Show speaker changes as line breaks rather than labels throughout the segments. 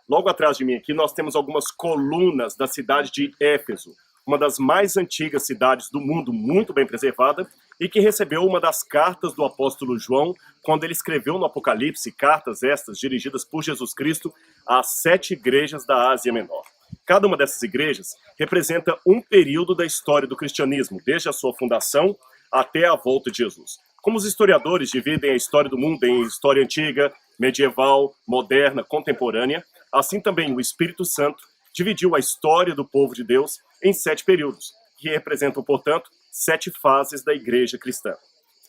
Logo atrás de mim aqui, nós temos algumas colunas da cidade de Éfeso, uma das mais antigas cidades do mundo, muito bem preservada, e que recebeu uma das cartas do apóstolo João, quando ele escreveu no Apocalipse, cartas estas dirigidas por Jesus Cristo às 7 igrejas da Ásia Menor. Cada uma dessas igrejas representa um período da história do cristianismo, desde a sua fundação até a volta de Jesus. Como os historiadores dividem a história do mundo em história antiga, medieval, moderna, contemporânea, assim também o Espírito Santo dividiu a história do povo de Deus em 7 períodos, que representam, portanto, 7 fases da igreja cristã.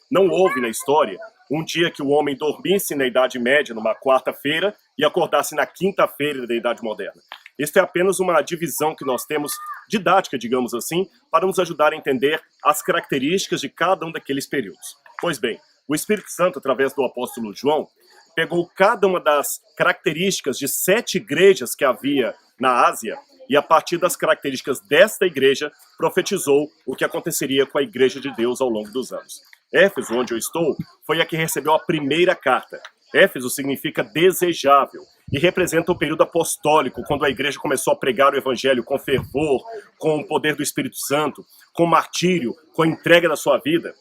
Não houve na história um dia que o homem dormisse na Idade Média, numa quarta-feira, e acordasse na quinta-feira da Idade Moderna. Esta é apenas uma divisão que nós temos, didática, digamos assim, para nos ajudar a entender as características de cada um daqueles períodos. Pois bem, o Espírito Santo, através do apóstolo João, pegou cada uma das características de 7 igrejas que havia na Ásia, e a partir das características desta igreja, profetizou o que aconteceria com a igreja de Deus ao longo dos anos. Éfeso, onde eu estou, foi a que recebeu a primeira carta. Éfeso significa desejável e representa o período apostólico, quando a igreja começou a pregar o evangelho com fervor, com o poder do Espírito Santo, com martírio, com a entrega da sua vida.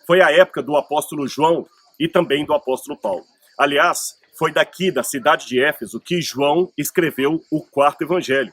Foi a época do apóstolo João e também do apóstolo Paulo. Aliás, foi daqui, da cidade de Éfeso, que João escreveu o 4º evangelho.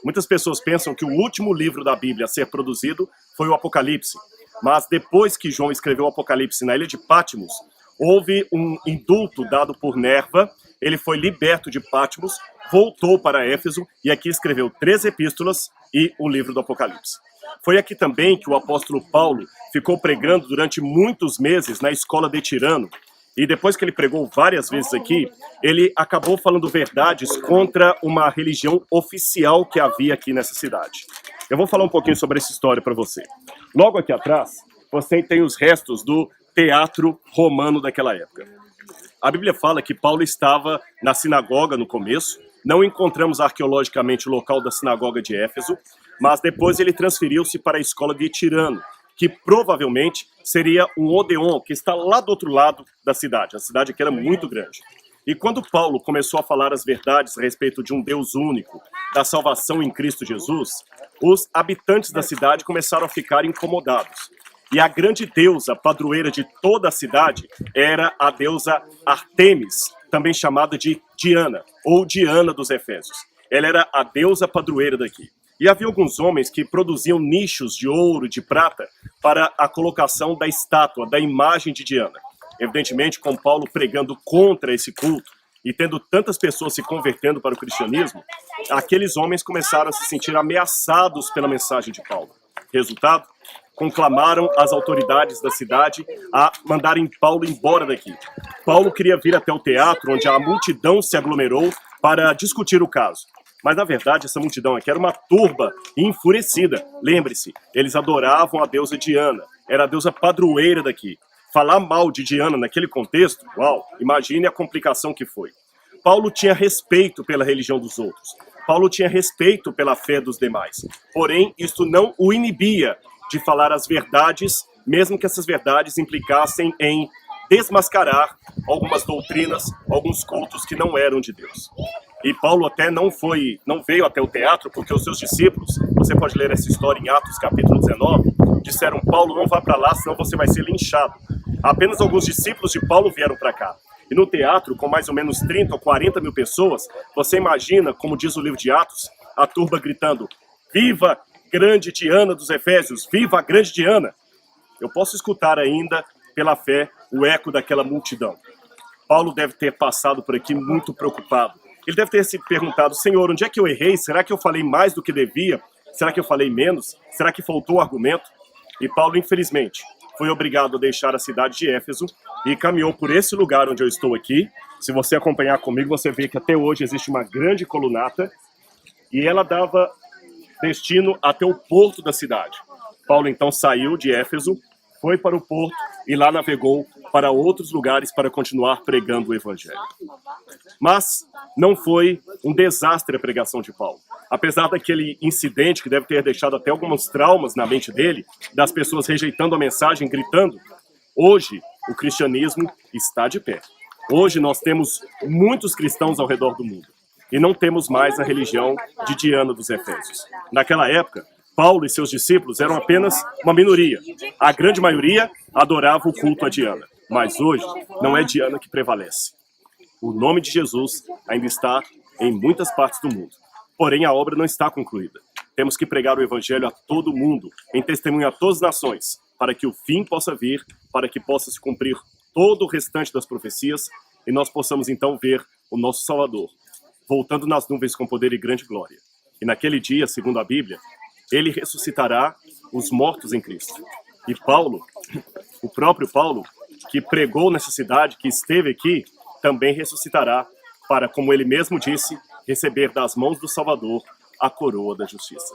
Muitas pessoas pensam que o último livro da Bíblia a ser produzido foi o Apocalipse. Mas depois que João escreveu o Apocalipse na ilha de Patmos, houve um indulto dado por Nerva, ele foi liberto de Patmos, voltou para Éfeso e aqui escreveu 3 epístolas e o livro do Apocalipse. Foi aqui também que o apóstolo Paulo ficou pregando durante muitos meses na escola de Tirano. E depois que ele pregou várias vezes aqui, ele acabou falando verdades contra uma religião oficial que havia aqui nessa cidade. Eu vou falar um pouquinho sobre essa história para você. Logo aqui atrás, você tem os restos do teatro romano daquela época. A Bíblia fala que Paulo estava na sinagoga no começo, não encontramos arqueologicamente o local da sinagoga de Éfeso, mas depois ele transferiu-se para a escola de Tirano, que provavelmente seria um Odeon, que está lá do outro lado da cidade. A cidade aqui era muito grande. E quando Paulo começou a falar as verdades a respeito de um Deus único, da salvação em Cristo Jesus, os habitantes da cidade começaram a ficar incomodados. E a grande deusa padroeira de toda a cidade era a deusa Artemis, também chamada de Diana, ou Diana dos Efésios. Ela era a deusa padroeira daqui. E havia alguns homens que produziam nichos de ouro, de prata, para a colocação da estátua, da imagem de Diana. Evidentemente, com Paulo pregando contra esse culto e tendo tantas pessoas se convertendo para o cristianismo, aqueles homens começaram a se sentir ameaçados pela mensagem de Paulo. Resultado? Conclamaram as autoridades da cidade a mandarem Paulo embora daqui. Paulo queria vir até o teatro, onde a multidão se aglomerou para discutir o caso. Mas, na verdade, essa multidão aqui era uma turba enfurecida. Lembre-se, eles adoravam a deusa Diana. Era a deusa padroeira daqui. Falar mal de Diana naquele contexto, uau, imagine a complicação que foi. Paulo tinha respeito pela religião dos outros. Paulo tinha respeito pela fé dos demais. Porém, isto não o inibia de falar as verdades, mesmo que essas verdades implicassem em desmascarar algumas doutrinas, alguns cultos que não eram de Deus. E Paulo até não veio até o teatro, porque os seus discípulos, você pode ler essa história em Atos capítulo 19, disseram: Paulo, não vá para lá, senão você vai ser linchado. Apenas alguns discípulos de Paulo vieram para cá. E no teatro, com mais ou menos 30 ou 40 mil pessoas, você imagina, como diz o livro de Atos, a turba gritando: viva grande Diana dos Efésios, viva a grande Diana! Eu posso escutar ainda, pela fé, o eco daquela multidão. Paulo deve ter passado por aqui muito preocupado. Ele deve ter se perguntado: Senhor, onde é que eu errei? Será que eu falei mais do que devia? Será que eu falei menos? Será que faltou argumento? E Paulo, infelizmente, foi obrigado a deixar a cidade de Éfeso e caminhou por esse lugar onde eu estou aqui. Se você acompanhar comigo, você vê que até hoje existe uma grande colunata e ela dava destino até o porto da cidade. Paulo então saiu de Éfeso, foi para o porto e lá navegou para outros lugares para continuar pregando o evangelho. Mas não foi um desastre a pregação de Paulo. Apesar daquele incidente que deve ter deixado até alguns traumas na mente dele, das pessoas rejeitando a mensagem, gritando, hoje o cristianismo está de pé. Hoje nós temos muitos cristãos ao redor do mundo. e não temos mais a religião de Diana dos Efésios. Naquela época, Paulo e seus discípulos eram apenas uma minoria. A grande maioria adorava o culto a Diana, mas hoje não é Diana que prevalece. O nome de Jesus ainda está em muitas partes do mundo, porém a obra não está concluída. Temos que pregar o evangelho a todo mundo, em testemunho a todas as nações, para que o fim possa vir, para que possa se cumprir todo o restante das profecias e nós possamos então ver o nosso Salvador, voltando nas nuvens com poder e grande glória. E naquele dia, segundo a Bíblia, ele ressuscitará os mortos em Cristo. E Paulo, o próprio Paulo, que pregou nessa cidade, que esteve aqui, também ressuscitará para, como ele mesmo disse, receber das mãos do Salvador a coroa da justiça.